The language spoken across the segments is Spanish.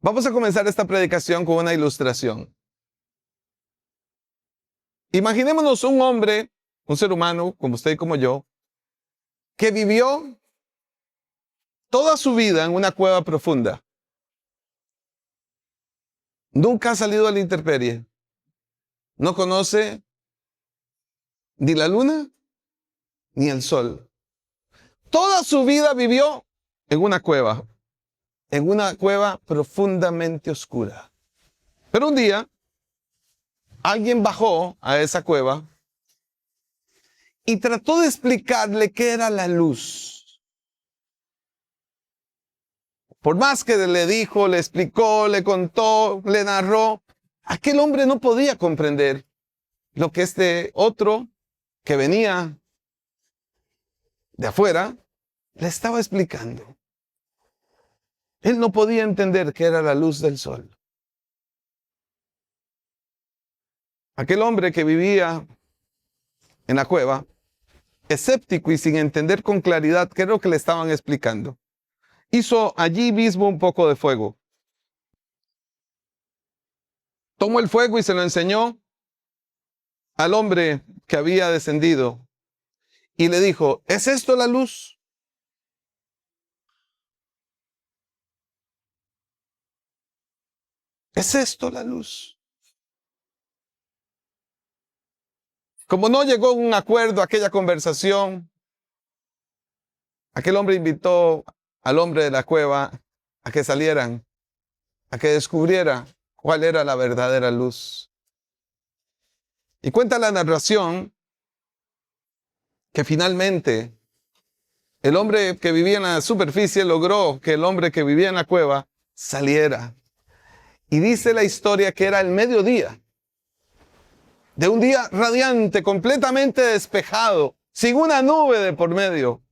Vamos a comenzar esta predicación con una ilustración. Imaginémonos un hombre, un ser humano, como usted y como yo, que vivió toda su vida en una cueva profunda. Nunca ha salido a la intemperie. No conoce ni la luna ni el sol. Toda su vida vivió en una cueva profundamente oscura. Pero un día, alguien bajó a esa cueva y trató de explicarle qué era la luz. Por más que le dijo, le explicó, le contó, le narró, aquel hombre no podía comprender lo que este otro que venía de afuera le estaba explicando. Él no podía entender qué era la luz del sol. Aquel hombre que vivía en la cueva, escéptico y sin entender con claridad qué era lo que le estaban explicando, hizo allí mismo un poco de fuego. Tomó el fuego y se lo enseñó al hombre que había descendido y le dijo: ¿es esto la luz? ¿Es esto la luz? Como no llegó a un acuerdo aquella conversación, aquel hombre invitó al hombre de la cueva a que salieran, a que descubriera cuál era la verdadera luz. Y cuenta la narración que finalmente el hombre que vivía en la superficie logró que el hombre que vivía en la cueva saliera. Y dice la historia que era el mediodía de un día radiante, completamente despejado, sin una nube de por medio.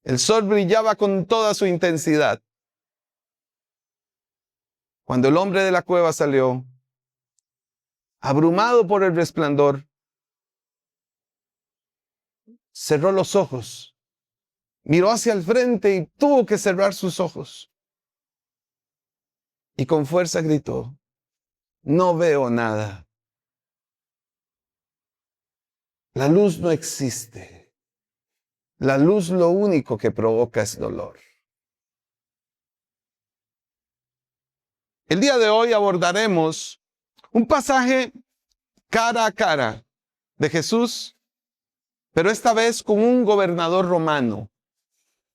El sol brillaba con toda su intensidad. Cuando el hombre de la cueva salió, abrumado por el resplandor, cerró los ojos, miró hacia el frente y tuvo que cerrar sus ojos. Y con fuerza gritó: no veo nada. La luz no existe. La luz lo único que provoca es dolor. El día de hoy abordaremos un pasaje cara a cara de Jesús, pero esta vez con un gobernador romano.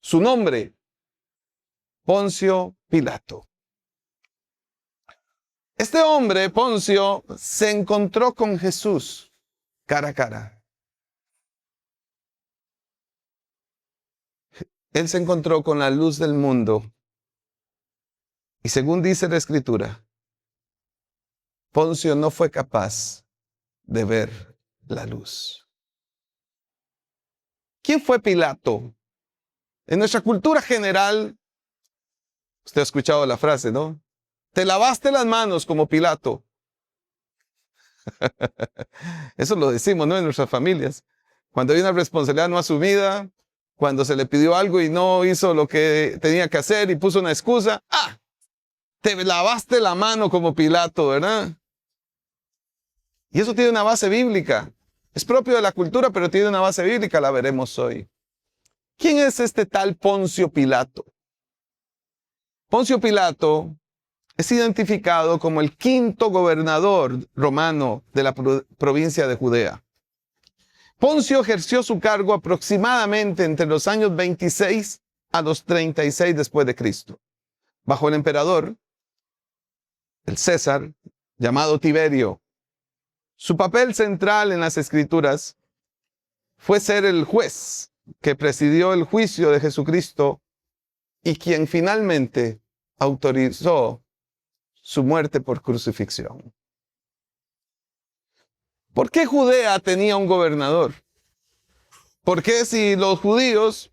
Su nombre, Poncio Pilato. Este hombre, Poncio, se encontró con Jesús cara a cara. Él se encontró con la luz del mundo. Y según dice la Escritura, Poncio no fue capaz de ver la luz. ¿Quién fue Pilato? En nuestra cultura general, usted ha escuchado la frase, ¿no? Te lavaste las manos como Pilato. Eso lo decimos, ¿no? En nuestras familias. Cuando hay una responsabilidad no asumida, cuando se le pidió algo y no hizo lo que tenía que hacer y puso una excusa, te lavaste la mano como Pilato, ¿verdad? Y eso tiene una base bíblica. Es propio de la cultura, pero tiene una base bíblica, la veremos hoy. ¿Quién es este tal Poncio Pilato? Poncio Pilato es identificado como el quinto gobernador romano de la provincia de Judea. Poncio ejerció su cargo aproximadamente entre los años 26 a los 36 después de Cristo, bajo el emperador, el César, llamado Tiberio. Su papel central en las Escrituras fue ser el juez que presidió el juicio de Jesucristo y quien finalmente autorizó su muerte por crucifixión. ¿Por qué Judea tenía un gobernador? ¿Por qué si los judíos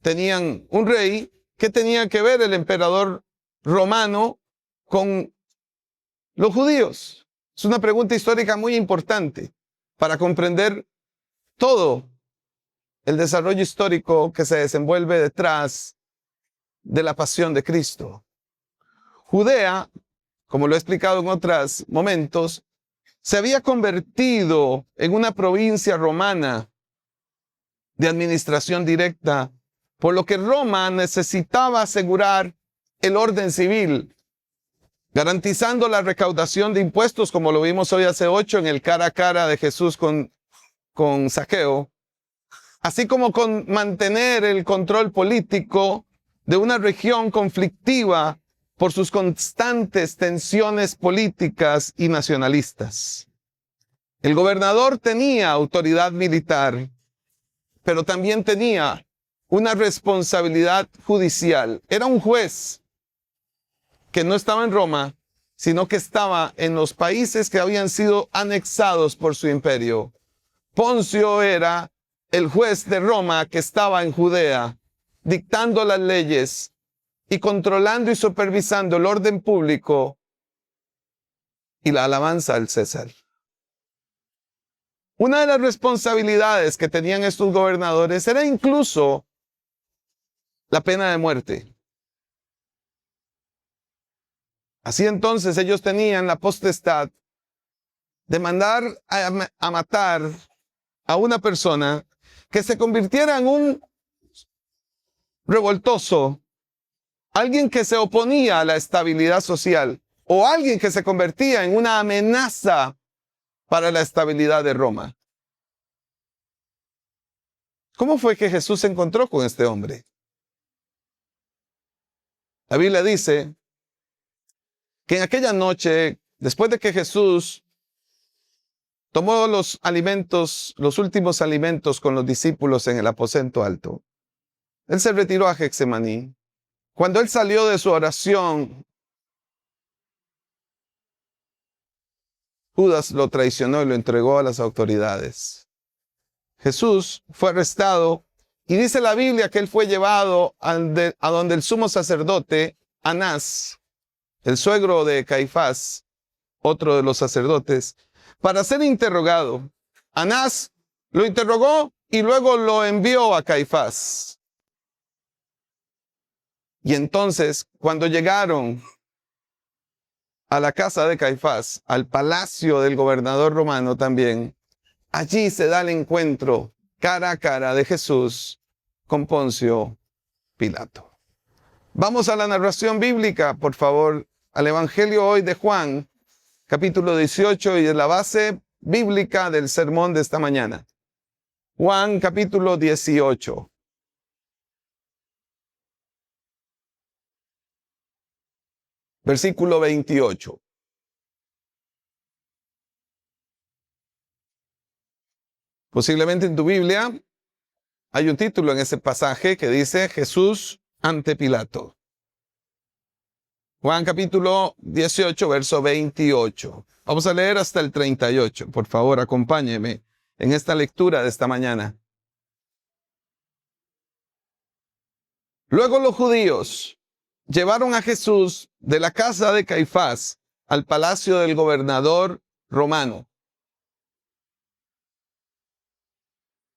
tenían un rey, qué tenía que ver el emperador romano con los judíos? Es una pregunta histórica muy importante para comprender todo el desarrollo histórico que se desenvuelve detrás de la pasión de Cristo. Judea, como lo he explicado en otros momentos, se había convertido en una provincia romana de administración directa, por lo que Roma necesitaba asegurar el orden civil, garantizando la recaudación de impuestos, como lo vimos hoy hace 8 en el cara a cara de Jesús con Zaqueo, así como con mantener el control político de una región conflictiva por sus constantes tensiones políticas y nacionalistas. El gobernador tenía autoridad militar, pero también tenía una responsabilidad judicial. Era un juez que no estaba en Roma, sino que estaba en los países que habían sido anexados por su imperio. Poncio era el juez de Roma que estaba en Judea, dictando las leyes y controlando y supervisando el orden público y la alabanza al César. Una de las responsabilidades que tenían estos gobernadores era incluso la pena de muerte. Así entonces ellos tenían la potestad de mandar a matar a una persona que se convirtiera en un revoltoso, alguien que se oponía a la estabilidad social o alguien que se convertía en una amenaza para la estabilidad de Roma. ¿Cómo fue que Jesús se encontró con este hombre? La Biblia dice que en aquella noche, después de que Jesús tomó los alimentos, los últimos alimentos con los discípulos en el aposento alto, él se retiró a Getsemaní. Cuando él salió de su oración, Judas lo traicionó y lo entregó a las autoridades. Jesús fue arrestado y dice la Biblia que él fue llevado a donde el sumo sacerdote, Anás, el suegro de Caifás, otro de los sacerdotes, para ser interrogado. Anás lo interrogó y luego lo envió a Caifás. Y entonces, cuando llegaron a la casa de Caifás, al palacio del gobernador romano también, allí se da el encuentro cara a cara de Jesús con Poncio Pilato. Vamos a la narración bíblica, por favor, al Evangelio hoy de Juan, capítulo 18, y es la base bíblica del sermón de esta mañana. Juan, capítulo 18. Versículo 28. Posiblemente en tu Biblia hay un título en ese pasaje que dice Jesús ante Pilato. Juan capítulo 18, verso 28. Vamos a leer hasta el 38. Por favor, acompáñeme en esta lectura de esta mañana. Luego los judíos llevaron a Jesús de la casa de Caifás al palacio del gobernador romano.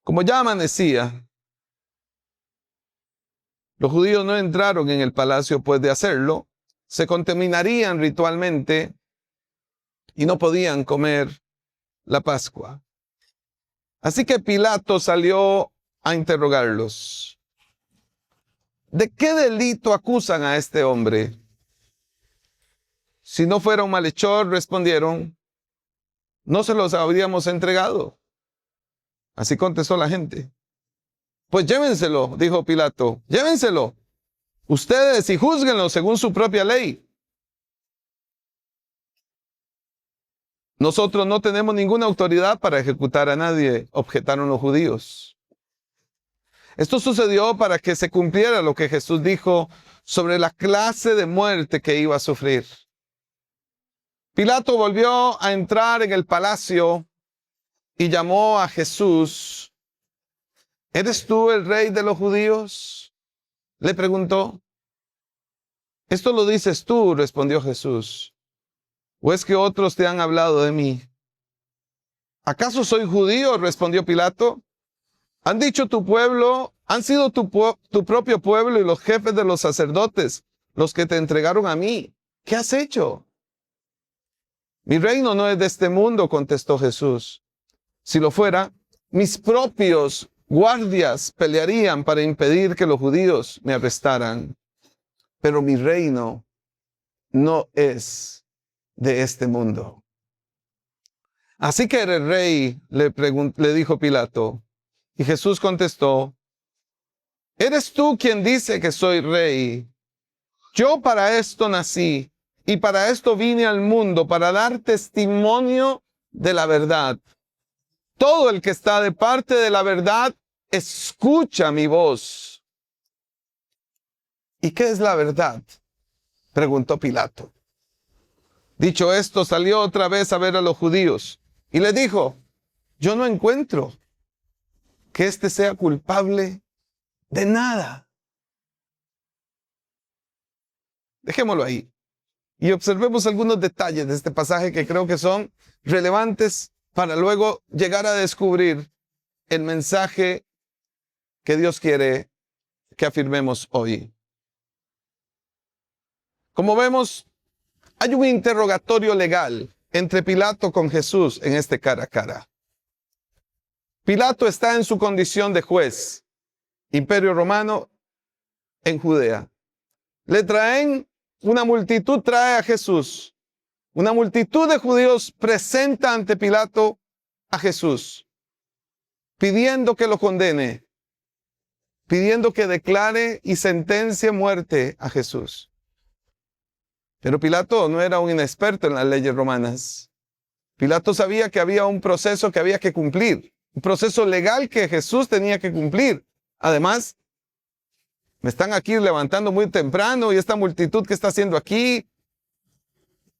Como ya amanecía, los judíos no entraron en el palacio, pues de hacerlo, se contaminarían ritualmente y no podían comer la Pascua. Así que Pilato salió a interrogarlos. ¿De qué delito acusan a este hombre? Si no fuera un malhechor, respondieron, no se los habríamos entregado. Así contestó la gente. Pues llévenselo, dijo Pilato, llévenselo. Ustedes y júzguenlo según su propia ley. Nosotros no tenemos ninguna autoridad para ejecutar a nadie, objetaron los judíos. Esto sucedió para que se cumpliera lo que Jesús dijo sobre la clase de muerte que iba a sufrir. Pilato volvió a entrar en el palacio y llamó a Jesús. ¿Eres tú el rey de los judíos?, le preguntó. Esto lo dices tú, respondió Jesús. ¿O es que otros te han hablado de mí? ¿Acaso soy judío?, respondió Pilato. Han dicho tu pueblo, han sido tu propio pueblo y los jefes de los sacerdotes los que te entregaron a mí. ¿Qué has hecho? Mi reino no es de este mundo, contestó Jesús. Si lo fuera, mis propios guardias pelearían para impedir que los judíos me arrestaran. Pero mi reino no es de este mundo. Así que eres rey, le dijo Pilato. Y Jesús contestó, ¿eres tú quien dice que soy rey? Yo para esto nací y para esto vine al mundo, para dar testimonio de la verdad. Todo el que está de parte de la verdad, escucha mi voz. ¿Y qué es la verdad?, preguntó Pilato. Dicho esto, salió otra vez a ver a los judíos y les dijo, yo no encuentro que éste sea culpable de nada. Dejémoslo ahí y observemos algunos detalles de este pasaje que creo que son relevantes para luego llegar a descubrir el mensaje que Dios quiere que afirmemos hoy. Como vemos, hay un interrogatorio legal entre Pilato con Jesús en este cara a cara. Pilato está en su condición de juez, Imperio Romano en Judea. Le traen, una multitud trae a Jesús. Una multitud de judíos presenta ante Pilato a Jesús, pidiendo que lo condene, pidiendo que declare y sentencie muerte a Jesús. Pero Pilato no era un inexperto en las leyes romanas. Pilato sabía que había un proceso que había que cumplir, un proceso legal que Jesús tenía que cumplir. Además, me están aquí levantando muy temprano y esta multitud que está haciendo aquí,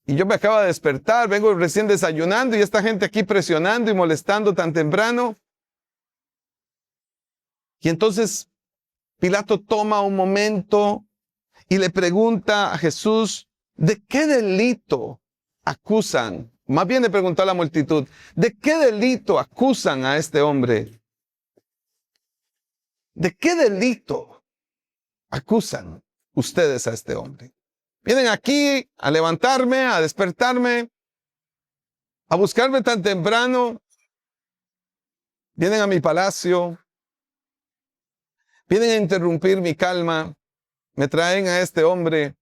y yo me acabo de despertar, vengo recién desayunando y esta gente aquí presionando y molestando tan temprano. Y entonces Pilato toma un momento y le pregunta a Jesús, ¿de qué delito acusan? Más bien le preguntó a la multitud, ¿de qué delito acusan a este hombre? ¿De qué delito acusan ustedes a este hombre? Vienen aquí a levantarme, a despertarme, a buscarme tan temprano. Vienen a mi palacio, vienen a interrumpir mi calma, me traen a este hombre.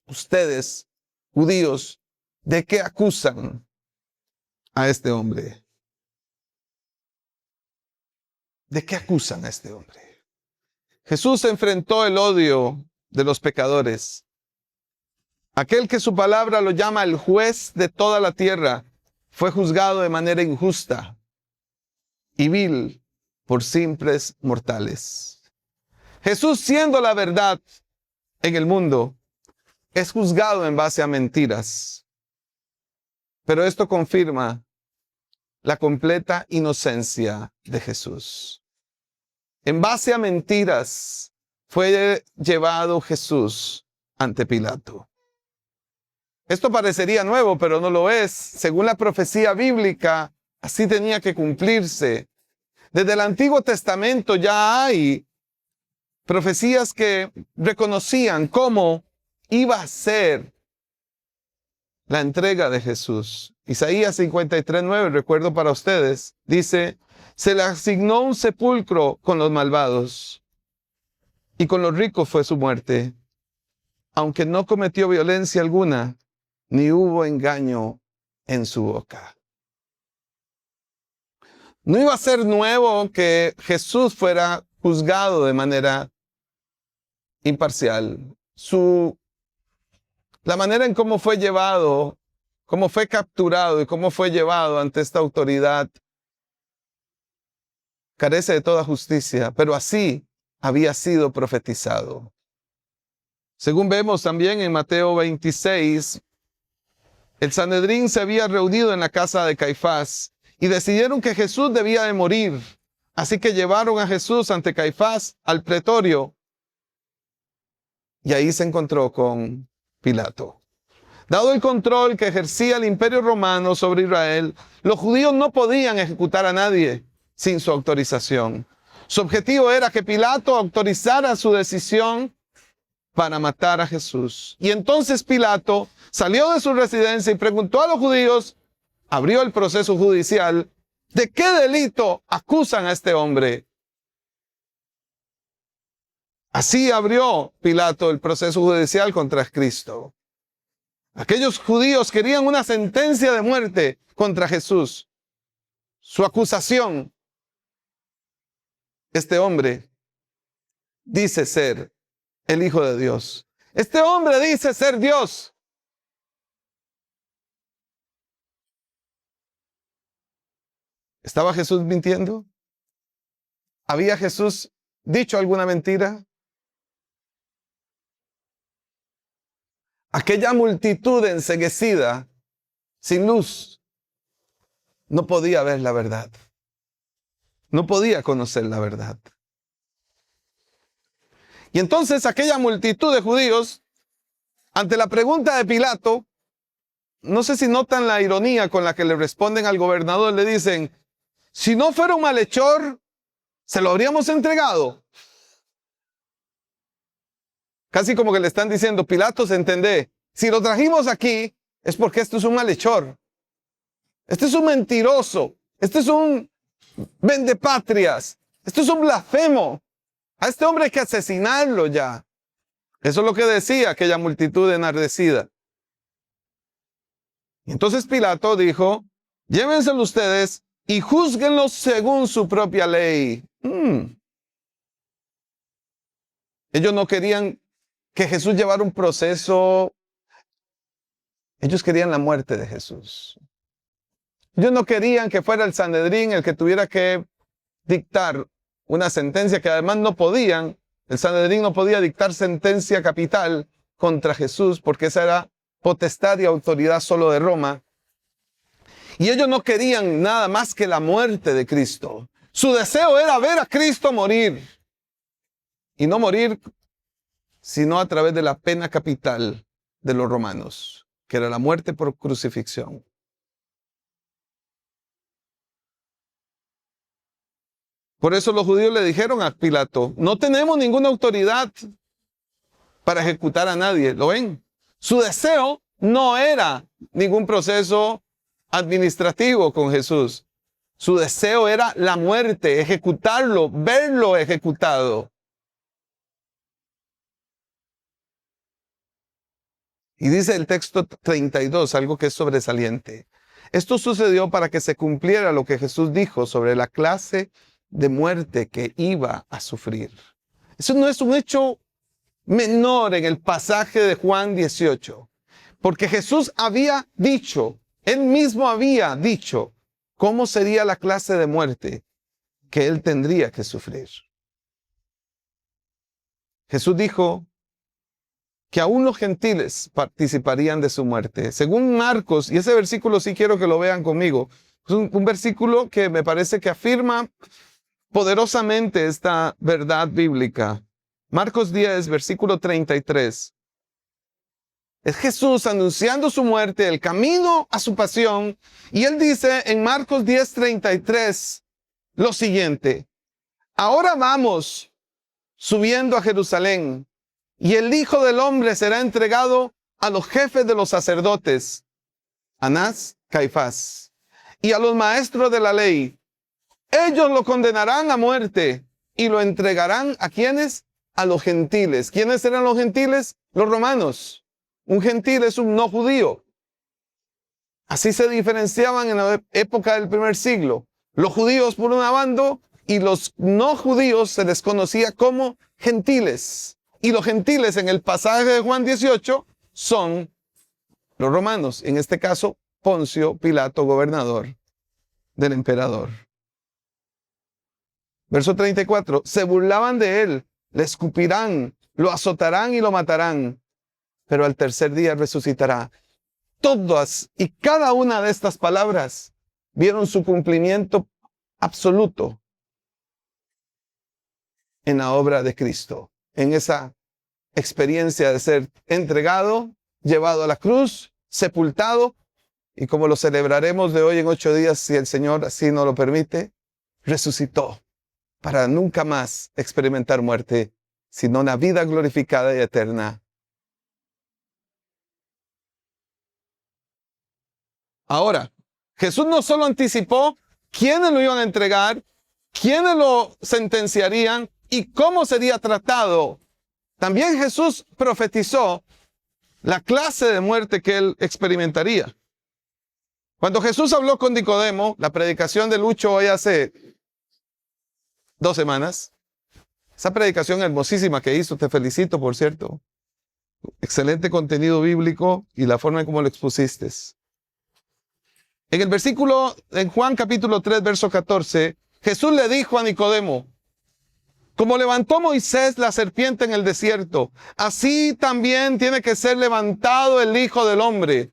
Ustedes, judíos, ¿de qué acusan a este hombre? ¿De qué acusan a este hombre? Jesús enfrentó el odio de los pecadores. Aquel que su palabra lo llama el juez de toda la tierra, fue juzgado de manera injusta y vil por simples mortales. Jesús, siendo la verdad en el mundo, es juzgado en base a mentiras. Pero esto confirma la completa inocencia de Jesús. En base a mentiras fue llevado Jesús ante Pilato. Esto parecería nuevo, pero no lo es. Según la profecía bíblica, así tenía que cumplirse. Desde el Antiguo Testamento ya hay profecías que reconocían cómo iba a ser la entrega de Jesús. Isaías 53:9, recuerdo para ustedes, dice, se le asignó un sepulcro con los malvados y con los ricos fue su muerte, aunque no cometió violencia alguna, ni hubo engaño en su boca. No iba a ser nuevo que Jesús fuera juzgado de manera imparcial. La manera en cómo fue llevado, cómo fue capturado y cómo fue llevado ante esta autoridad carece de toda justicia, pero así había sido profetizado. Según vemos también en Mateo 26, el Sanedrín se había reunido en la casa de Caifás y decidieron que Jesús debía de morir. Así que llevaron a Jesús ante Caifás al pretorio y ahí se encontró con Pilato. Dado el control que ejercía el Imperio Romano sobre Israel, los judíos no podían ejecutar a nadie sin su autorización. Su objetivo era que Pilato autorizara su decisión para matar a Jesús. Y entonces Pilato salió de su residencia y preguntó a los judíos, abrió el proceso judicial, ¿de qué delito acusan a este hombre? Así abrió Pilato el proceso judicial contra Cristo. Aquellos judíos querían una sentencia de muerte contra Jesús. Su acusación, este hombre dice ser el Hijo de Dios. Este hombre dice ser Dios. ¿Estaba Jesús mintiendo? ¿Había Jesús dicho alguna mentira? Aquella multitud enceguecida, sin luz, no podía ver la verdad. No podía conocer la verdad. Y entonces aquella multitud de judíos, ante la pregunta de Pilato, no sé si notan la ironía con la que le responden al gobernador, le dicen, si no fuera un malhechor, se lo habríamos entregado. Casi como que le están diciendo, Pilatos, entendé, si lo trajimos aquí es porque esto es un malhechor. Este es un mentiroso. Este es un vendepatrias. Esto es un blasfemo. A este hombre hay que asesinarlo ya. Eso es lo que decía aquella multitud enardecida. Y entonces Pilato dijo, llévenselo ustedes y júzguenlo según su propia ley. Ellos no querían que Jesús llevara un proceso. Ellos querían la muerte de Jesús. Ellos no querían que fuera el Sanedrín el que tuviera que dictar una sentencia que además no podían. El Sanedrín no podía dictar sentencia capital contra Jesús porque esa era potestad y autoridad solo de Roma. Y ellos no querían nada más que la muerte de Cristo. Su deseo era ver a Cristo morir. Y no morir sino a través de la pena capital de los romanos, que era la muerte por crucifixión. Por eso los judíos le dijeron a Pilato, no tenemos ninguna autoridad para ejecutar a nadie. ¿Lo ven? Su deseo no era ningún proceso administrativo con Jesús. Su deseo era la muerte, ejecutarlo, verlo ejecutado. Y dice el texto 32, algo que es sobresaliente. Esto sucedió para que se cumpliera lo que Jesús dijo sobre la clase de muerte que iba a sufrir. Eso no es un hecho menor en el pasaje de Juan 18, porque Jesús había dicho, él mismo había dicho, cómo sería la clase de muerte que él tendría que sufrir. Jesús dijo que aún los gentiles participarían de su muerte. Según Marcos, y ese versículo sí quiero que lo vean conmigo, es un versículo que me parece que afirma poderosamente esta verdad bíblica. Marcos 10, versículo 33. Es Jesús anunciando su muerte, el camino a su pasión, y él dice en Marcos 10, 33 lo siguiente: ahora vamos subiendo a Jerusalén, y el Hijo del Hombre será entregado a los jefes de los sacerdotes, Anás, Caifás, y a los maestros de la ley. Ellos lo condenarán a muerte y lo entregarán ¿a quiénes? A los gentiles. ¿Quiénes eran los gentiles? Los romanos. Un gentil es un no judío. Así se diferenciaban en la época del primer siglo. Los judíos por una banda y los no judíos se les conocía como gentiles. Y los gentiles en el pasaje de Juan 18 son los romanos. En este caso, Poncio Pilato, gobernador del emperador. Verso 34, se burlaban de él, le escupirán, lo azotarán y lo matarán, pero al tercer día resucitará. Todas y cada una de estas palabras vieron su cumplimiento absoluto en la obra de Cristo, en esa experiencia de ser entregado, llevado a la cruz, sepultado, y como lo celebraremos de hoy en 8 días, si el Señor así nos lo permite, resucitó para nunca más experimentar muerte sino una vida glorificada y eterna. Ahora, Jesús no solo anticipó quiénes lo iban a entregar, quiénes lo sentenciarían y cómo sería tratado. También Jesús profetizó la clase de muerte que él experimentaría. Cuando Jesús habló con Nicodemo, la predicación de Lucho hoy hace 2 semanas, esa predicación hermosísima que hizo, te felicito por cierto, excelente contenido bíblico y la forma en cómo lo expusiste. En el versículo, en Juan capítulo 3, verso 14, Jesús le dijo a Nicodemo, como levantó Moisés la serpiente en el desierto, así también tiene que ser levantado el Hijo del Hombre.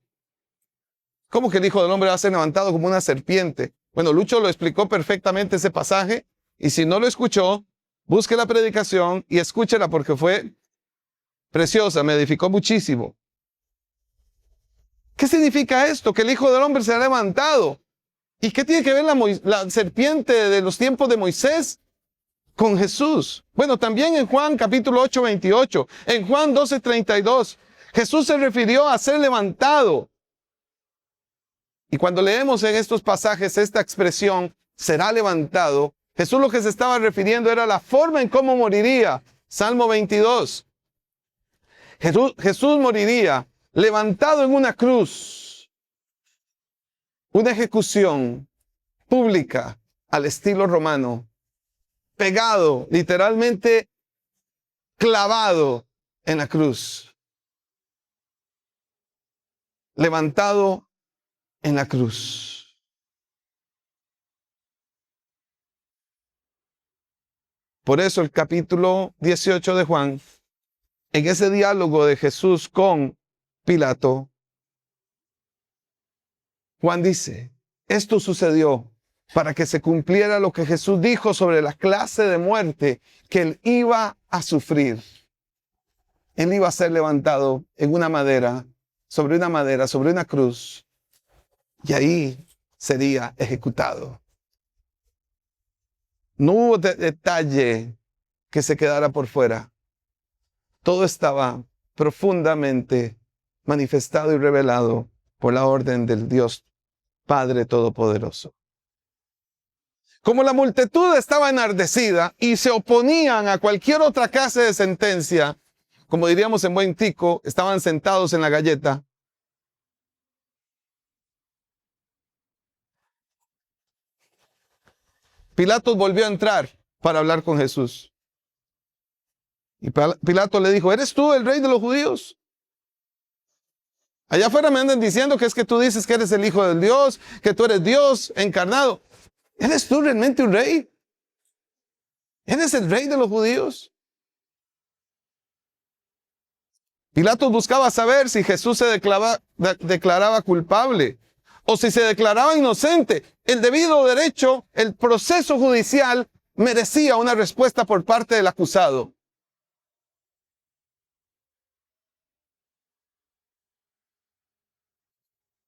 ¿Cómo que el Hijo del Hombre va a ser levantado como una serpiente? Bueno, Lucho lo explicó perfectamente ese pasaje, y si no lo escuchó, busque la predicación y escúchela porque fue preciosa, me edificó muchísimo. ¿Qué significa esto? Que el Hijo del Hombre será levantado. ¿Y qué tiene que ver la serpiente de los tiempos de Moisés con Jesús? Bueno, también en Juan capítulo 8, 28, en Juan 12, 32, Jesús se refirió a ser levantado. Y cuando leemos en estos pasajes esta expresión, será levantado, Jesús lo que se estaba refiriendo era la forma en cómo moriría. Salmo 22. Jesús moriría levantado en una cruz, una ejecución pública al estilo romano, pegado, literalmente clavado en la cruz, levantado en la cruz. Por eso el capítulo 18 de Juan, en ese diálogo de Jesús con Pilato, Juan dice, esto sucedió para que se cumpliera lo que Jesús dijo sobre la clase de muerte que él iba a sufrir. Él iba a ser levantado en una madera, sobre una cruz, y ahí sería ejecutado. No hubo detalle que se quedara por fuera. Todo estaba profundamente manifestado y revelado por la orden del Dios Padre Todopoderoso. Como la multitud estaba enardecida y se oponían a cualquier otra clase de sentencia, como diríamos en buen tico, estaban sentados en la galleta. Pilato volvió a entrar para hablar con Jesús. Y Pilato le dijo, ¿eres tú el rey de los judíos? Allá afuera me andan diciendo que es que tú dices que eres el Hijo de Dios, que tú eres Dios encarnado. ¿Eres tú realmente un rey? ¿Eres el rey de los judíos? Pilato buscaba saber si Jesús se declaraba culpable o si se declaraba inocente. El debido derecho, el proceso judicial merecía una respuesta por parte del acusado.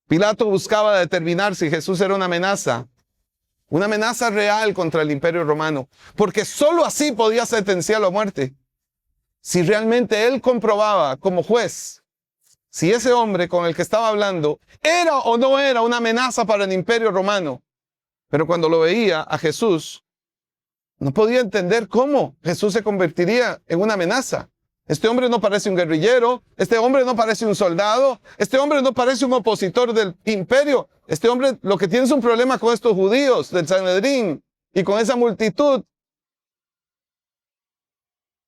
Pilato buscaba determinar si Jesús era una amenaza real contra el Imperio Romano, porque sólo así podía sentenciarlo a muerte. Si realmente él comprobaba como juez si ese hombre con el que estaba hablando era o no era una amenaza para el Imperio Romano. Pero cuando lo veía a Jesús, no podía entender cómo Jesús se convertiría en una amenaza. Este hombre no parece un guerrillero, este hombre no parece un soldado, este hombre no parece un opositor del imperio. Este hombre lo que tiene es un problema con estos judíos del Sanedrín y con esa multitud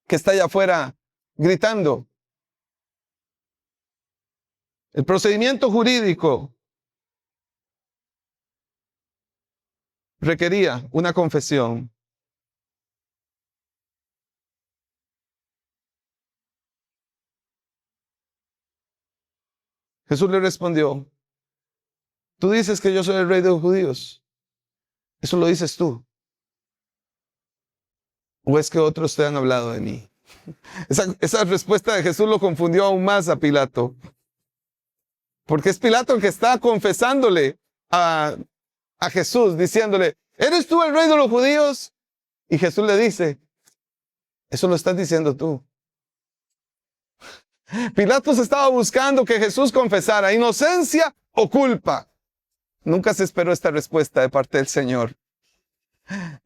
que está allá afuera gritando. El procedimiento jurídico requería una confesión. Jesús le respondió, tú dices que yo soy el rey de los judíos. ¿Eso lo dices tú? ¿O es que otros te han hablado de mí? Esa respuesta de Jesús lo confundió aún más a Pilato. Porque es Pilato el que está confesándole a Jesús, diciéndole, ¿eres tú el rey de los judíos? Y Jesús le dice, Eso lo estás diciendo tú. Pilatos estaba buscando que Jesús confesara inocencia o culpa. Nunca se esperó esta respuesta de parte del Señor.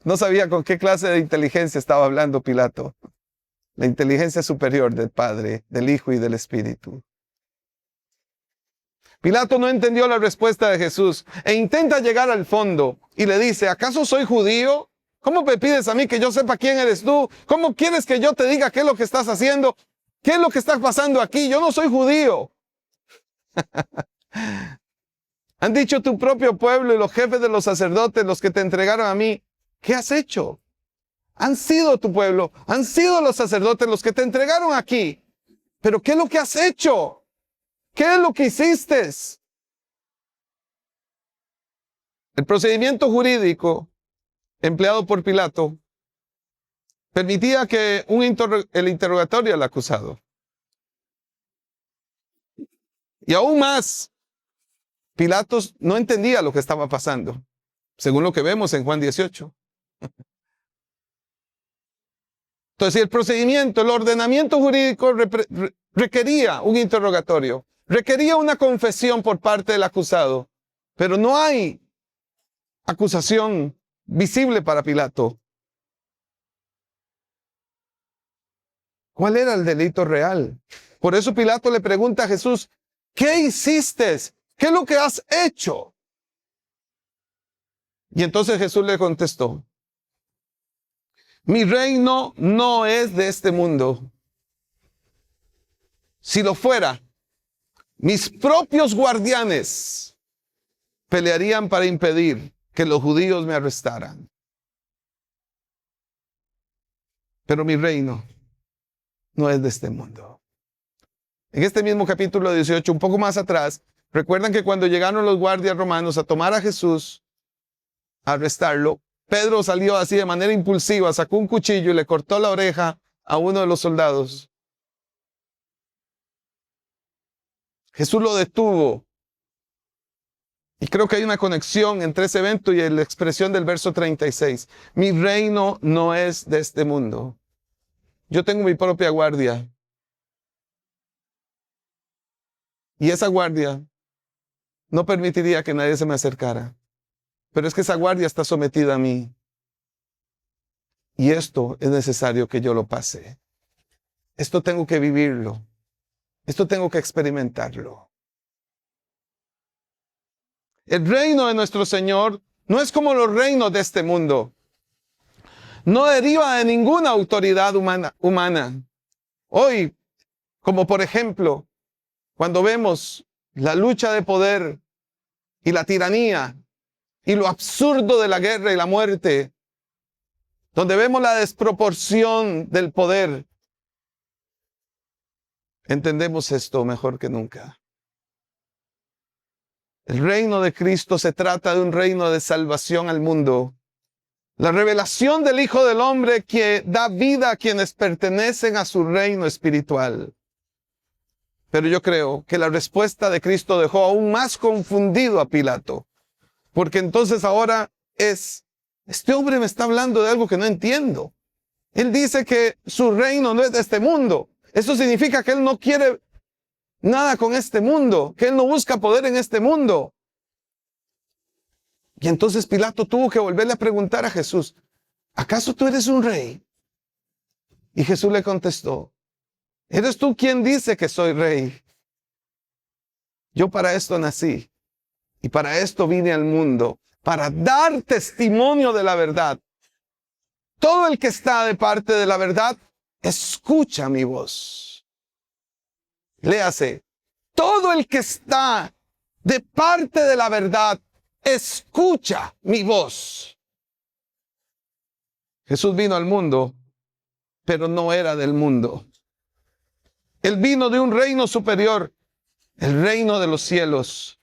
No sabía con qué clase de inteligencia estaba hablando Pilato. La inteligencia superior del Padre, del Hijo y del Espíritu. Pilato no entendió la respuesta de Jesús e intenta llegar al fondo y le dice, ¿acaso soy judío? ¿Cómo me pides a mí que yo sepa quién eres tú? ¿Cómo quieres que yo te diga qué es lo que estás haciendo? ¿Qué es lo que está pasando aquí? Yo no soy judío. Han dicho tu propio pueblo y los jefes de los sacerdotes, los que te entregaron a mí, ¿qué has hecho? Han sido tu pueblo, han sido los sacerdotes los que te entregaron aquí. Pero ¿qué es lo que has hecho? ¿Qué es lo que hiciste? El procedimiento jurídico empleado por Pilato permitía que el interrogatorio al acusado. Y aún más, Pilatos no entendía lo que estaba pasando, según lo que vemos en Juan 18. Entonces, el procedimiento, el ordenamiento jurídico requería un interrogatorio, requería una confesión por parte del acusado, pero no hay acusación visible para Pilato. ¿Cuál era el delito real? Por eso Pilato le pregunta a Jesús, ¿qué hiciste? ¿Qué es lo que has hecho? Y entonces Jesús le contestó, mi reino no es de este mundo. Si lo fuera, mis propios guardianes pelearían para impedir que los judíos me arrestaran. Pero mi reino no es de este mundo. En este mismo capítulo 18, un poco más atrás, recuerdan que cuando llegaron los guardias romanos a tomar a Jesús, a arrestarlo, Pedro salió así de manera impulsiva, sacó un cuchillo y le cortó la oreja a uno de los soldados. Jesús lo detuvo. Y creo que hay una conexión entre ese evento y la expresión del verso 36. Mi reino no es de este mundo. Yo tengo mi propia guardia. Y esa guardia no permitiría que nadie se me acercara. Pero es que esa guardia está sometida a mí. Y esto es necesario que yo lo pase. Esto tengo que vivirlo. Esto tengo que experimentarlo. El reino de nuestro Señor no es como los reinos de este mundo. No deriva de ninguna autoridad humana. Hoy, como por ejemplo, cuando vemos la lucha de poder y la tiranía y lo absurdo de la guerra y la muerte, donde vemos la desproporción del poder, entendemos esto mejor que nunca. El reino de Cristo se trata de un reino de salvación al mundo. La revelación del Hijo del Hombre que da vida a quienes pertenecen a su reino espiritual. Pero yo creo que la respuesta de Cristo dejó aún más confundido a Pilato. Porque entonces ahora este hombre me está hablando de algo que no entiendo. Él dice que su reino no es de este mundo. Eso significa que él no quiere nada con este mundo, que él no busca poder en este mundo. Y entonces Pilato tuvo que volverle a preguntar a Jesús, ¿acaso tú eres un rey? Y Jesús le contestó, ¿eres tú quien dice que soy rey? Yo para esto nací y para esto vine al mundo, para dar testimonio de la verdad. Todo el que está de parte de la verdad, escucha mi voz. Léase, todo el que está de parte de la verdad, escucha mi voz. Jesús vino al mundo, pero no era del mundo. Él vino de un reino superior, el reino de los cielos.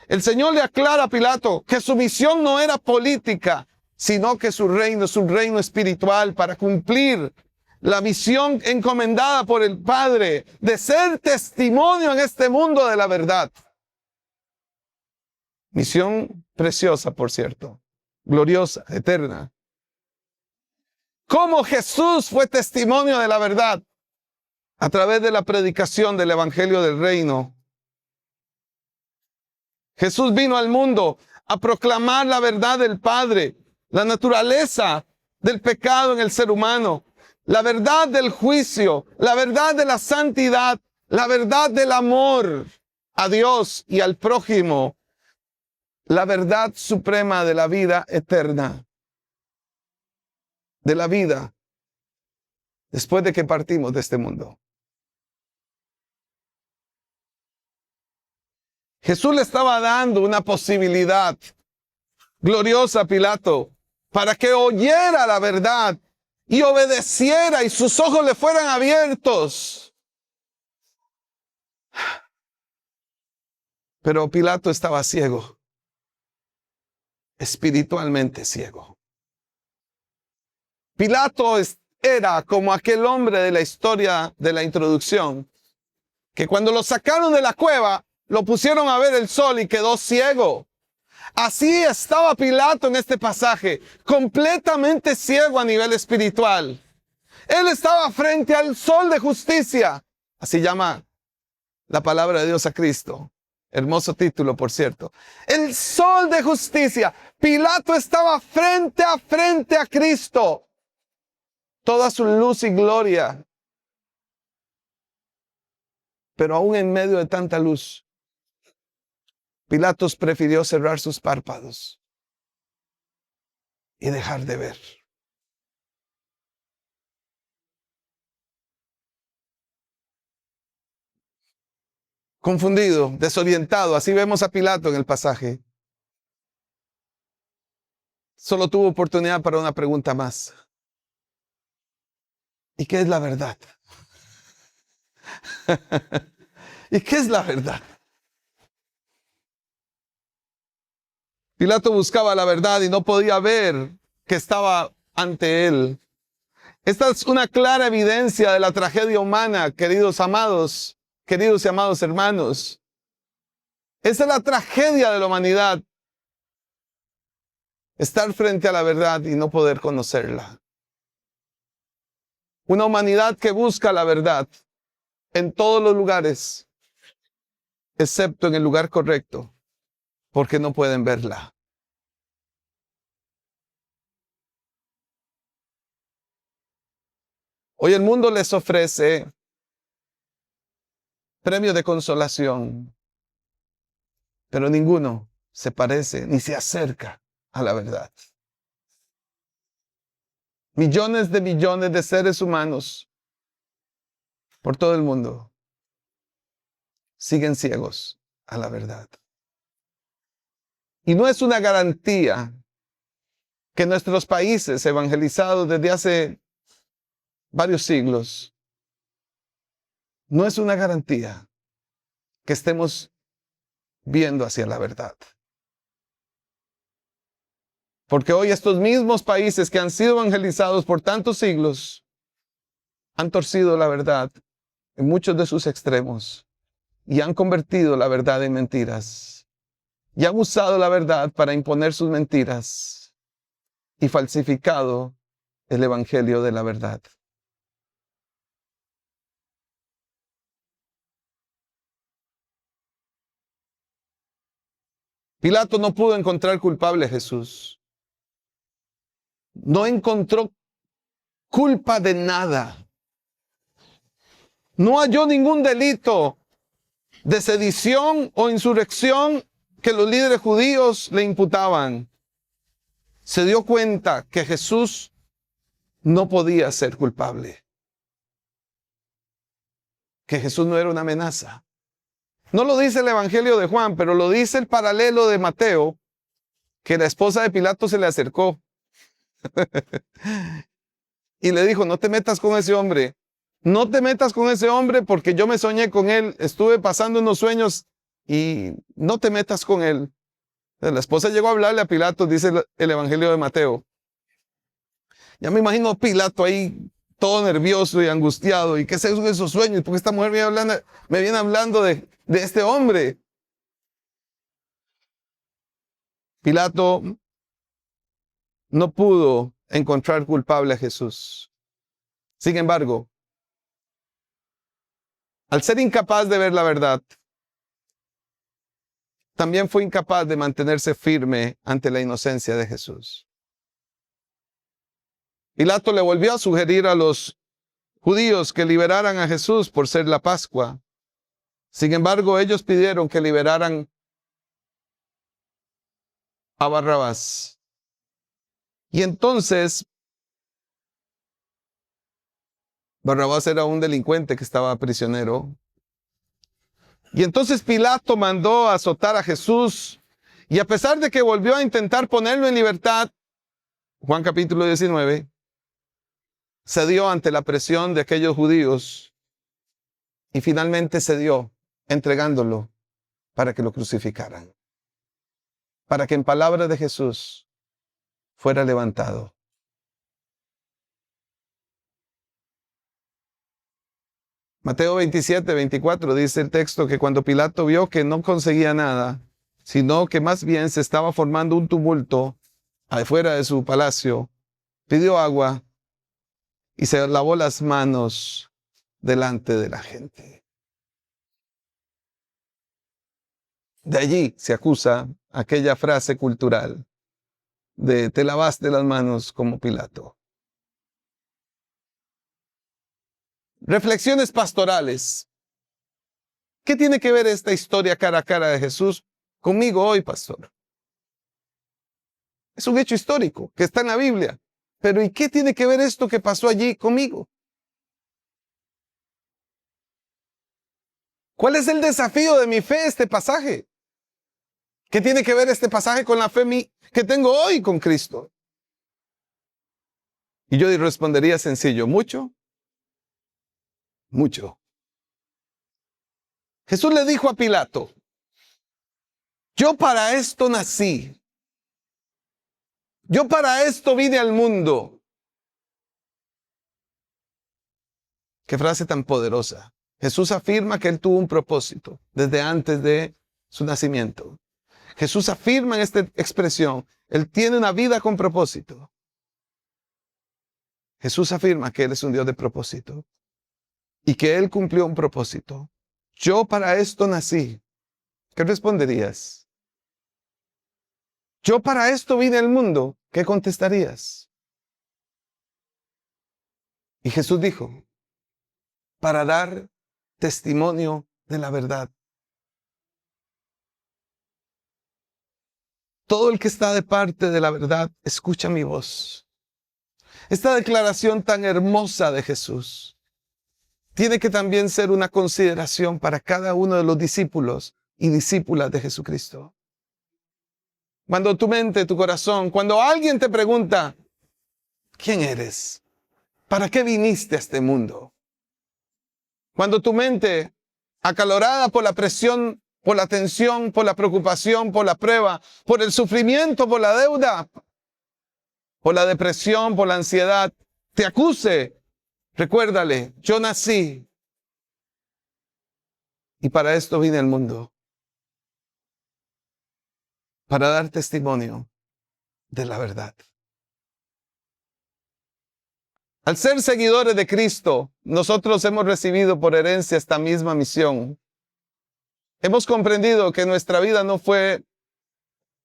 El Señor le aclara a Pilato que su misión no era política, sino que su reino es un reino espiritual para cumplir la misión encomendada por el Padre de ser testimonio en este mundo de la verdad. Misión preciosa, por cierto, gloriosa, eterna. cómo Jesús fue testimonio de la verdad a través de la predicación del evangelio del reino. Jesús vino al mundo a proclamar la verdad del Padre, la naturaleza del pecado en el ser humano, la verdad del juicio, la verdad de la santidad, la verdad del amor a Dios y al prójimo, la verdad suprema de la vida eterna, de la vida después de que partimos de este mundo. Jesús le estaba dando una posibilidad gloriosa a Pilato para que oyera la verdad y obedeciera y sus ojos le fueran abiertos. Pero Pilato estaba ciego, espiritualmente ciego. Pilato era como aquel hombre de la historia de la introducción, que cuando lo sacaron de la cueva, lo pusieron a ver el sol y quedó ciego. Así estaba Pilato en este pasaje, completamente ciego a nivel espiritual. Él estaba frente al sol de justicia. Así llama la palabra de Dios a Cristo. Hermoso título, por cierto. El sol de justicia. Pilato estaba frente a Cristo. Toda su luz y gloria. Pero aún en medio de tanta luz, Pilatos prefirió cerrar sus párpados y dejar de ver. Confundido, desorientado, así vemos a Pilato en el pasaje. Solo tuvo oportunidad para una pregunta más. ¿Y qué es la verdad? ¿Y qué es la verdad? Pilato buscaba la verdad y no podía ver que estaba ante él. Esta es una clara evidencia de la tragedia humana, queridos y amados hermanos. Esa es la tragedia de la humanidad. Estar frente a la verdad y no poder conocerla. Una humanidad que busca la verdad en todos los lugares, excepto en el lugar correcto, porque no pueden verla. Hoy el mundo les ofrece premios de consolación, pero ninguno se parece ni se acerca a la verdad. Millones de seres humanos por todo el mundo siguen ciegos a la verdad. Y no es una garantía que nuestros países evangelizados desde hace varios siglos, no es una garantía que estemos viendo hacia la verdad. Porque hoy estos mismos países que han sido evangelizados por tantos siglos han torcido la verdad en muchos de sus extremos y han convertido la verdad en mentiras. Y han usado la verdad para imponer sus mentiras y falsificado el evangelio de la verdad. Pilato no pudo encontrar culpable a Jesús. No encontró culpa de nada. No halló ningún delito de sedición o insurrección que los líderes judíos le imputaban. Se dio cuenta que Jesús no podía ser culpable. Que Jesús no era una amenaza. No lo dice el Evangelio de Juan, pero lo dice el paralelo de Mateo, que la esposa de Pilato se le acercó y le dijo, no te metas con ese hombre. No te metas con ese hombre porque yo me soñé con él. Estuve pasando unos sueños y no te metas con él. La esposa llegó a hablarle a Pilato, dice el Evangelio de Mateo. Ya me imagino a Pilato ahí todo nervioso y angustiado. ¿Y qué son esos sueños? Porque esta mujer me viene hablando de este hombre. Pilato no pudo encontrar culpable a Jesús. Sin embargo, al ser incapaz de ver la verdad, también fue incapaz de mantenerse firme ante la inocencia de Jesús. Pilato le volvió a sugerir a los judíos que liberaran a Jesús por ser la Pascua. Sin embargo, ellos pidieron que liberaran a Barrabás. Y entonces, Barrabás era un delincuente que estaba prisionero. Y entonces Pilato mandó a azotar a Jesús. Y a pesar de que volvió a intentar ponerlo en libertad, Juan capítulo 19, cedió ante la presión de aquellos judíos y finalmente cedió, entregándolo para que lo crucificaran. Para que en palabras de Jesús fuera levantado. Mateo 27, 24 dice el texto que cuando Pilato vio que no conseguía nada, sino que más bien se estaba formando un tumulto afuera de su palacio, pidió agua y se lavó las manos delante de la gente. De allí se acusa aquella frase cultural de te lavaste las manos como Pilato. Reflexiones pastorales. ¿Qué tiene que ver esta historia cara a cara de Jesús conmigo hoy, pastor? Es un hecho histórico que está en la Biblia. Pero ¿y qué tiene que ver esto que pasó allí conmigo? ¿Cuál es el desafío de mi fe este pasaje? ¿Qué tiene que ver este pasaje con la fe que tengo hoy con Cristo? Y yo respondería sencillo, mucho. Mucho. Jesús le dijo a Pilato, yo para esto nací. Yo para esto vine al mundo. Qué frase tan poderosa. Jesús afirma que él tuvo un propósito desde antes de su nacimiento. Jesús afirma en esta expresión, él tiene una vida con propósito. Jesús afirma que él es un Dios de propósito y que él cumplió un propósito. Yo para esto nací. ¿Qué responderías? Yo para esto vine al mundo. ¿Qué contestarías? Y Jesús dijo, para dar testimonio de la verdad. Todo el que está de parte de la verdad, escucha mi voz. Esta declaración tan hermosa de Jesús tiene que también ser una consideración para cada uno de los discípulos y discípulas de Jesucristo. Cuando tu mente, tu corazón, cuando alguien te pregunta, ¿quién eres? ¿Para qué viniste a este mundo? Cuando tu mente, acalorada por la presión, por la tensión, por la preocupación, por la prueba, por el sufrimiento, por la deuda, por la depresión, por la ansiedad, te acuse, recuérdale, yo nací y para esto vine al mundo. Para dar testimonio de la verdad. Al ser seguidores de Cristo, nosotros hemos recibido por herencia esta misma misión. Hemos comprendido que nuestra vida no fue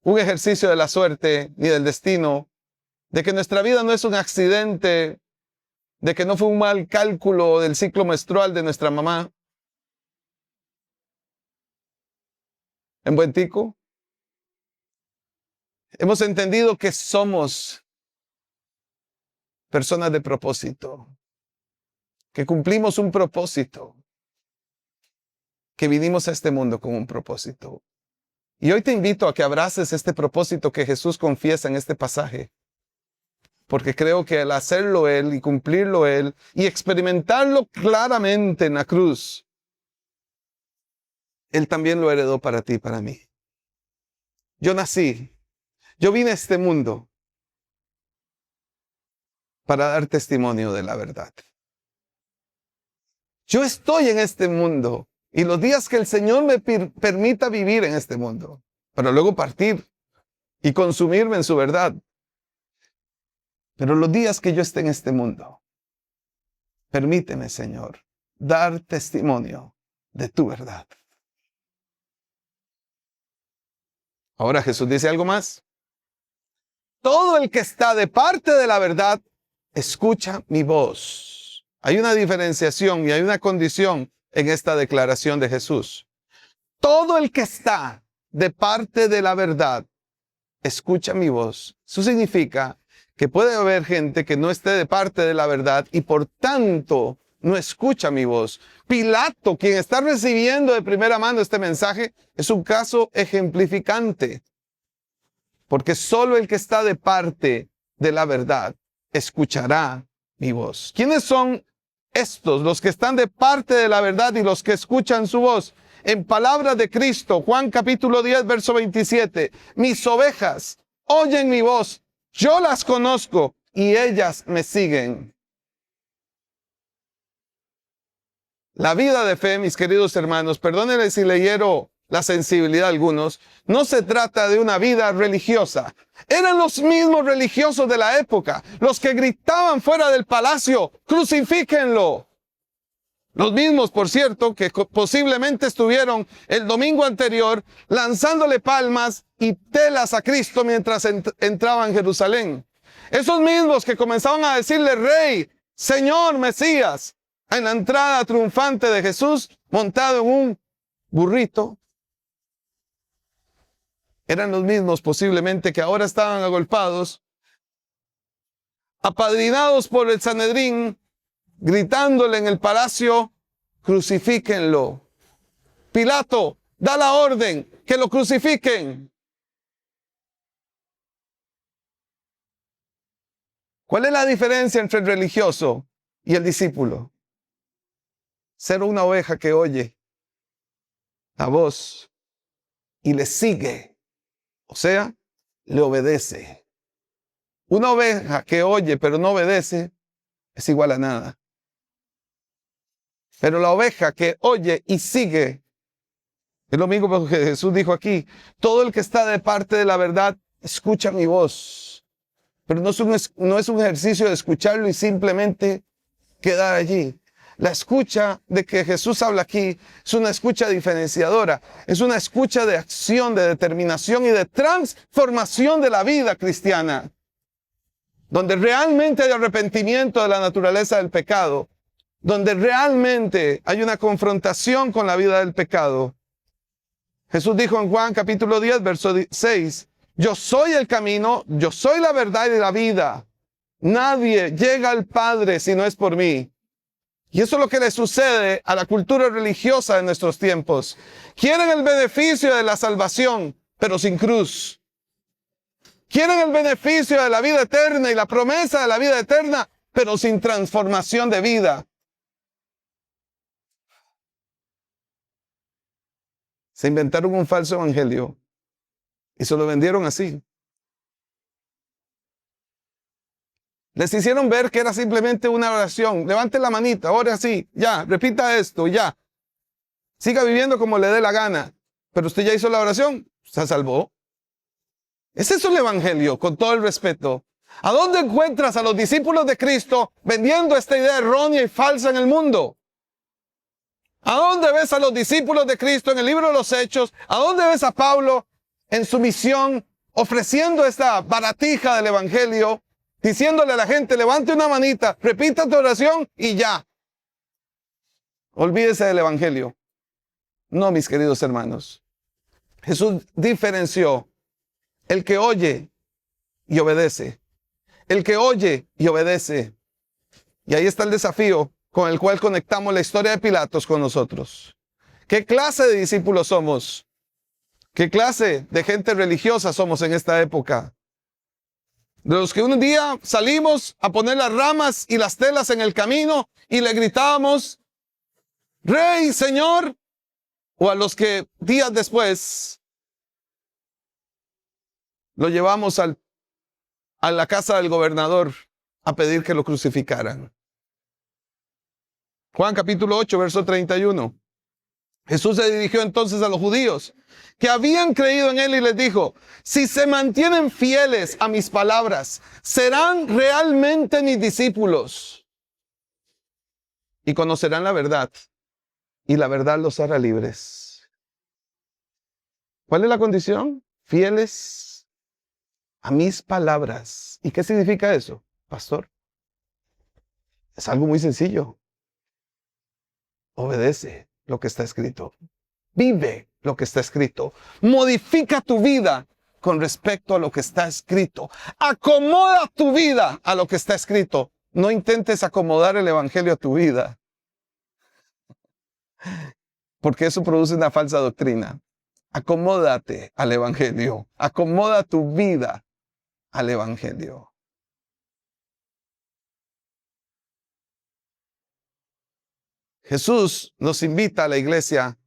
un ejercicio de la suerte ni del destino, de que nuestra vida no es un accidente, de que no fue un mal cálculo del ciclo menstrual de nuestra mamá. En buen tico, hemos entendido que somos personas de propósito, que cumplimos un propósito, que vinimos a este mundo con un propósito. Y hoy te invito a que abraces este propósito que Jesús confiesa en este pasaje, porque creo que al hacerlo Él y cumplirlo Él y experimentarlo claramente en la cruz, Él también lo heredó para ti y para mí. Yo nací, yo vine a este mundo para dar testimonio de la verdad. Yo estoy en este mundo y los días que el Señor me permita vivir en este mundo, para luego partir y consumirme en su verdad. Pero los días que yo esté en este mundo, permíteme, Señor, dar testimonio de tu verdad. Ahora Jesús dice algo más. Todo el que está de parte de la verdad, escucha mi voz. Hay una diferenciación y hay una condición en esta declaración de Jesús. Todo el que está de parte de la verdad, escucha mi voz. Eso significa que puede haber gente que no esté de parte de la verdad y por tanto no escucha mi voz. Pilato, quien está recibiendo de primera mano este mensaje, es un caso ejemplificante. Porque solo el que está de parte de la verdad escuchará mi voz. ¿Quiénes son estos, los que están de parte de la verdad y los que escuchan su voz? En palabras de Cristo, Juan capítulo 10, verso 27. Mis ovejas oyen mi voz, yo las conozco y ellas me siguen. La vida de fe, mis queridos hermanos, perdónenle si le hiero la sensibilidad a algunos, no se trata de una vida religiosa. Eran los mismos religiosos de la época, los que gritaban fuera del palacio, crucifíquenlo. Los mismos, por cierto, que posiblemente estuvieron el domingo anterior lanzándole palmas y telas a Cristo mientras entraba en Jerusalén. Esos mismos que comenzaban a decirle Rey, Señor, Mesías, en la entrada triunfante de Jesús, montado en un burrito, eran los mismos posiblemente que ahora estaban agolpados, apadrinados por el Sanedrín, gritándole en el palacio, crucifíquenlo. Pilato da la orden que lo crucifiquen. ¿Cuál es la diferencia entre el religioso y el discípulo? Ser una oveja que oye la voz y le sigue, o sea, le obedece. Una oveja que oye pero no obedece es igual a nada. Pero la oveja que oye y sigue es lo mismo que Jesús dijo aquí. Todo el que está de parte de la verdad escucha mi voz. Pero no es un ejercicio de escucharlo y simplemente quedar allí. La escucha de que Jesús habla aquí es una escucha diferenciadora. Es una escucha de acción, de determinación y de transformación de la vida cristiana. Donde realmente hay arrepentimiento de la naturaleza del pecado. Donde realmente hay una confrontación con la vida del pecado. Jesús dijo en Juan capítulo 10, verso 6, yo soy el camino, yo soy la verdad y la vida. Nadie llega al Padre si no es por mí. Y eso es lo que le sucede a la cultura religiosa de nuestros tiempos. Quieren el beneficio de la salvación, pero sin cruz. Quieren el beneficio de la vida eterna y la promesa de la vida eterna, pero sin transformación de vida. Se inventaron un falso evangelio y se lo vendieron así. Les hicieron ver que era simplemente una oración. Levante la manita, ore así, ya, repita esto, ya. Siga viviendo como le dé la gana. Pero usted ya hizo la oración, se salvó. ¿Es eso el evangelio, con todo el respeto? ¿A dónde encuentras a los discípulos de Cristo vendiendo esta idea errónea y falsa en el mundo? ¿A dónde ves a los discípulos de Cristo en el libro de los Hechos? ¿A dónde ves a Pablo en su misión ofreciendo esta baratija del evangelio? Diciéndole a la gente, levante una manita, repita tu oración y ya. Olvídese del evangelio. No, mis queridos hermanos. Jesús diferenció el que oye y obedece. El que oye y obedece. Y ahí está el desafío con el cual conectamos la historia de Pilatos con nosotros. ¿Qué clase de discípulos somos? ¿Qué clase de gente religiosa somos en esta época? De los que un día salimos a poner las ramas y las telas en el camino y le gritábamos, Rey, Señor, o a los que días después lo llevamos a la casa del gobernador a pedir que lo crucificaran. Juan capítulo 8, verso 31. Jesús se dirigió entonces a los judíos que habían creído en él y les dijo: si se mantienen fieles a mis palabras, serán realmente mis discípulos y conocerán la verdad, y la verdad los hará libres. ¿Cuál es la condición? Fieles a mis palabras. ¿Y qué significa eso, pastor? Es algo muy sencillo. Obedece lo que está escrito. Vive lo que está escrito. Modifica tu vida con respecto a lo que está escrito. Acomoda tu vida a lo que está escrito. No intentes acomodar el evangelio a tu vida, porque eso produce una falsa doctrina. Acomódate al evangelio. Acomoda tu vida al evangelio. Jesús nos invita a la iglesia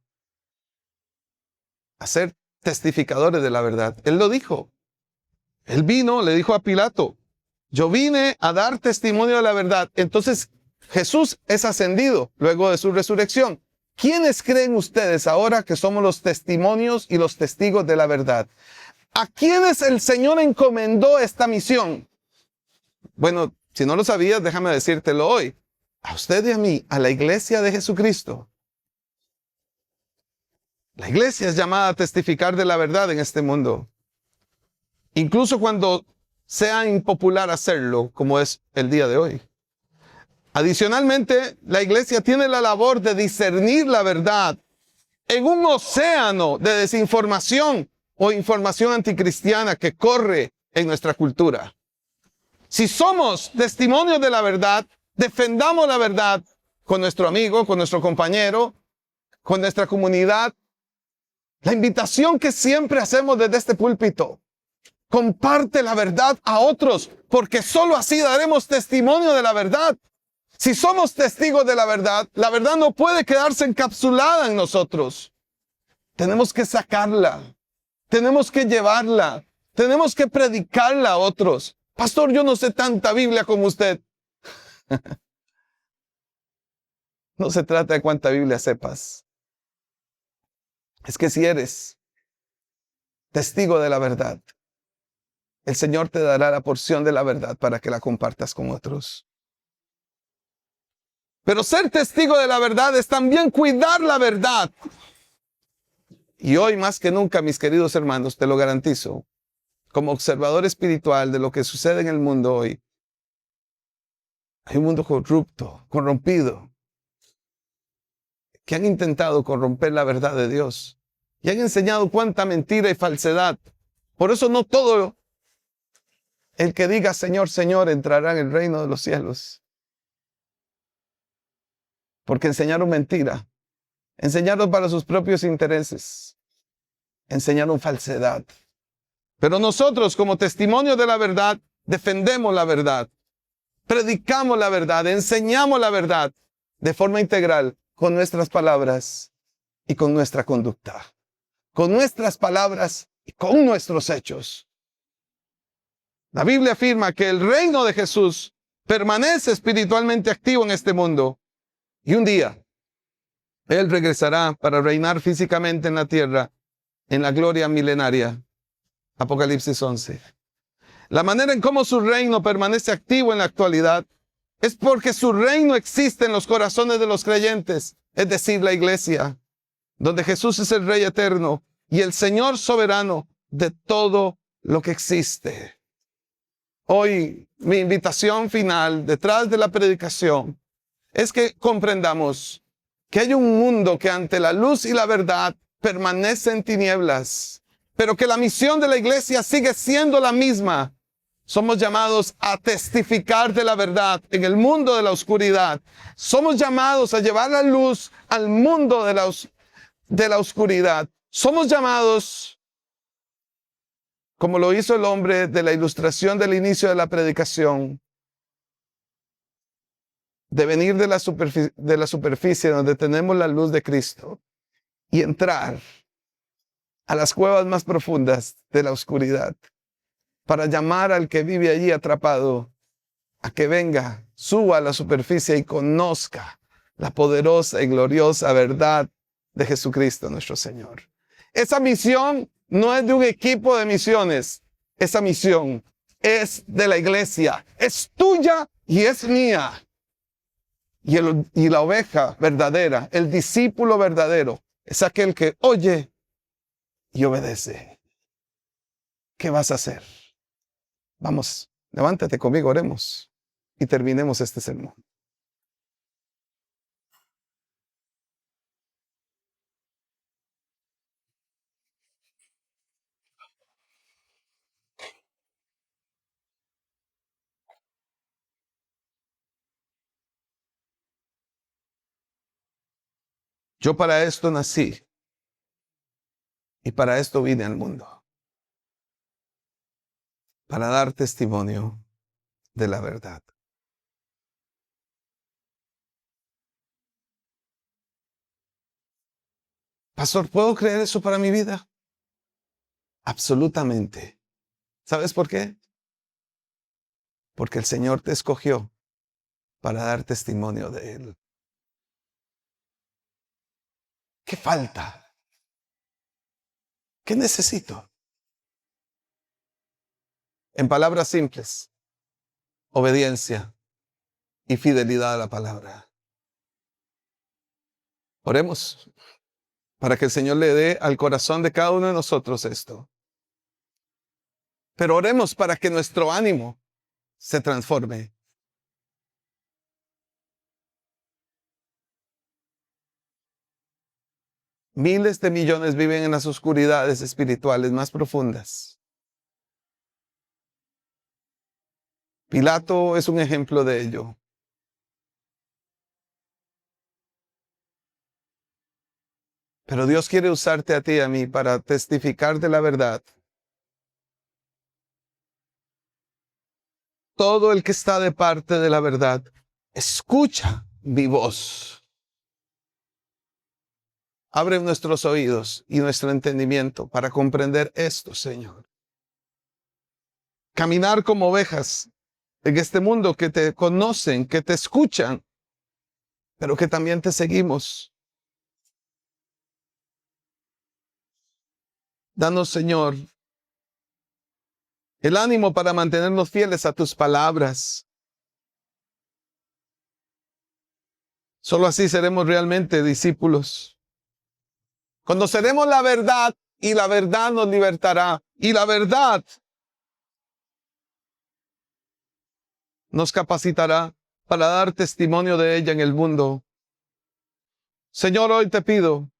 a ser testificadores de la verdad. Él lo dijo. Él vino, le dijo a Pilato: yo vine a dar testimonio de la verdad. Entonces Jesús es ascendido luego de su resurrección. ¿Quiénes creen ustedes ahora que somos los testimonios y los testigos de la verdad? ¿A quiénes el Señor encomendó esta misión? Bueno, si no lo sabías, déjame decírtelo hoy. A usted y a mí, a la iglesia de Jesucristo. La iglesia es llamada a testificar de la verdad en este mundo. Incluso cuando sea impopular hacerlo, como es el día de hoy. Adicionalmente, la iglesia tiene la labor de discernir la verdad en un océano de desinformación o información anticristiana que corre en nuestra cultura. Si somos testimonios de la verdad, defendamos la verdad con nuestro amigo, con nuestro compañero, con nuestra comunidad. La invitación que siempre hacemos desde este púlpito: comparte la verdad a otros, porque solo así daremos testimonio de la verdad. Si somos testigos de la verdad no puede quedarse encapsulada en nosotros. Tenemos que sacarla, tenemos que llevarla, tenemos que predicarla a otros. Pastor, yo no sé tanta Biblia como usted. No se trata de cuánta Biblia sepas. Es que si eres testigo de la verdad, el Señor te dará la porción de la verdad para que la compartas con otros. Pero ser testigo de la verdad es también cuidar la verdad. Y hoy más que nunca, mis queridos hermanos, te lo garantizo, como observador espiritual de lo que sucede en el mundo hoy, hay un mundo corrupto, corrompido, que han intentado corromper la verdad de Dios y han enseñado cuánta mentira y falsedad. Por eso no todo el que diga Señor, Señor entrará en el reino de los cielos. Porque enseñaron mentira, enseñaron para sus propios intereses, enseñaron falsedad. Pero nosotros, como testimonio de la verdad, defendemos la verdad, predicamos la verdad, enseñamos la verdad de forma integral con nuestras palabras y con nuestra conducta, con nuestras palabras y con nuestros hechos. La Biblia afirma que el reino de Jesús permanece espiritualmente activo en este mundo. Y un día, Él regresará para reinar físicamente en la tierra, en la gloria milenaria. Apocalipsis 11. La manera en cómo su reino permanece activo en la actualidad es porque su reino existe en los corazones de los creyentes, es decir, la iglesia, donde Jesús es el Rey eterno y el Señor soberano de todo lo que existe. Hoy, mi invitación final, detrás de la predicación, es que comprendamos que hay un mundo que ante la luz y la verdad permanece en tinieblas, pero que la misión de la iglesia sigue siendo la misma. Somos llamados a testificar de la verdad en el mundo de la oscuridad. Somos llamados a llevar la luz al mundo de la oscuridad. Somos llamados, como lo hizo el hombre de la ilustración del inicio de la predicación, de venir de la superficie donde tenemos la luz de Cristo y entrar a las cuevas más profundas de la oscuridad para llamar al que vive allí atrapado a que venga, suba a la superficie y conozca la poderosa y gloriosa verdad de Jesucristo nuestro Señor. Esa misión no es de un equipo de misiones. Esa misión es de la iglesia. Es tuya y es mía. Y la oveja verdadera, el discípulo verdadero, es aquel que oye y obedece. ¿Qué vas a hacer? Vamos, levántate conmigo, oremos y terminemos este sermón. Yo para esto nací y para esto vine al mundo. Para dar testimonio de la verdad. Pastor, ¿puedo creer eso para mi vida? Absolutamente. ¿Sabes por qué? Porque el Señor te escogió para dar testimonio de Él. ¿Qué falta? ¿Qué necesito? En palabras simples, obediencia y fidelidad a la palabra. Oremos para que el Señor le dé al corazón de cada uno de nosotros esto. Pero oremos para que nuestro ánimo se transforme. Miles de millones viven en las oscuridades espirituales más profundas. Pilato es un ejemplo de ello. Pero Dios quiere usarte a ti y a mí para testificar de la verdad. Todo el que está de parte de la verdad, escucha mi voz. Abre nuestros oídos y nuestro entendimiento para comprender esto, Señor. Caminar como ovejas en este mundo que te conocen, que te escuchan, pero que también te seguimos. Danos, Señor, el ánimo para mantenernos fieles a tus palabras. Solo así seremos realmente discípulos. Conoceremos la verdad y la verdad nos libertará. Y la verdad nos capacitará para dar testimonio de ella en el mundo. Señor, hoy te pido,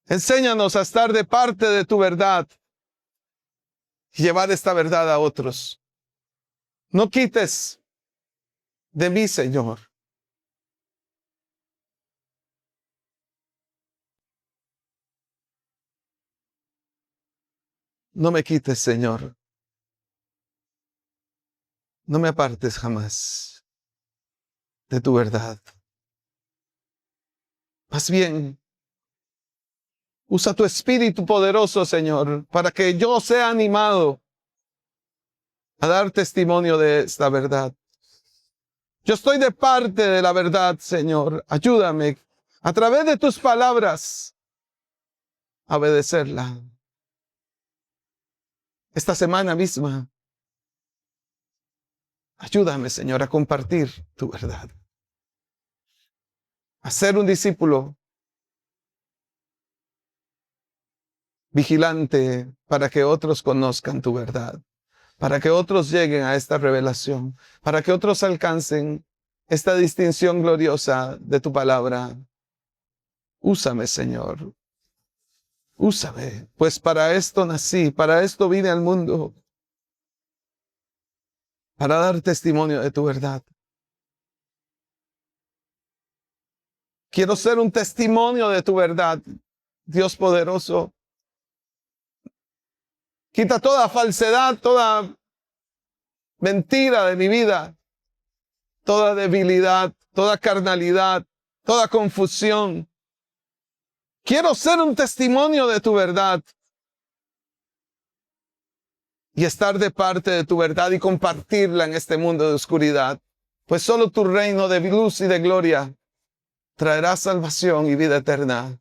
enséñanos a estar de parte de tu verdad y llevar esta verdad a otros. No quites de mí, Señor, no me quites, Señor. No me apartes jamás de tu verdad. Más bien, usa tu espíritu poderoso, Señor, para que yo sea animado a dar testimonio de esta verdad. Yo estoy de parte de la verdad, Señor. Ayúdame a través de tus palabras a obedecerla. Esta semana misma, ayúdame, Señor, a compartir tu verdad. A ser un discípulo vigilante para que otros conozcan tu verdad, para que otros lleguen a esta revelación, para que otros alcancen esta distinción gloriosa de tu palabra. Úsame, Señor. Úsame, pues para esto nací, para esto vine al mundo, para dar testimonio de tu verdad. Quiero ser un testimonio de tu verdad, Dios poderoso. Quita toda falsedad, toda mentira de mi vida, toda debilidad, toda carnalidad, toda confusión. Quiero ser un testimonio de tu verdad y estar de parte de tu verdad y compartirla en este mundo de oscuridad, pues solo tu reino de luz y de gloria traerá salvación y vida eterna.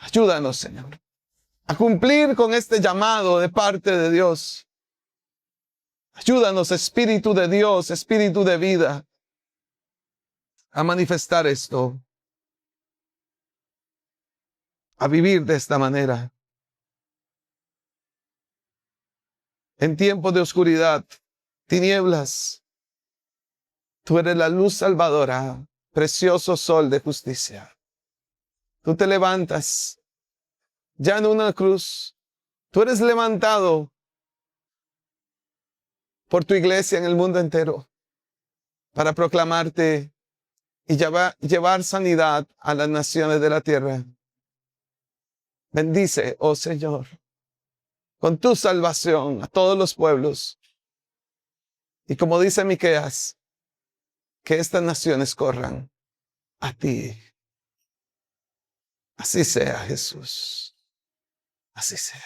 Ayúdanos, Señor, a cumplir con este llamado de parte de Dios. Ayúdanos, Espíritu de Dios, Espíritu de vida, a manifestar esto, a vivir de esta manera. En tiempos de oscuridad, tinieblas, tú eres la luz salvadora, precioso sol de justicia. Tú te levantas ya en una cruz. Tú eres levantado por tu iglesia en el mundo entero para proclamarte y llevar sanidad a las naciones de la tierra. Bendice, oh Señor, con tu salvación a todos los pueblos. Y como dice Miqueas, que estas naciones corran a ti. Así sea, Jesús. Así sea.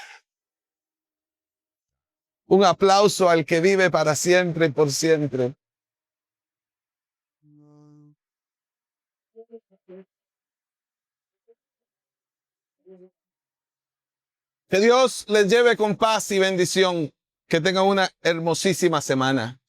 Un aplauso al que vive para siempre y por siempre. Que Dios les lleve con paz y bendición. Que tengan una hermosísima semana.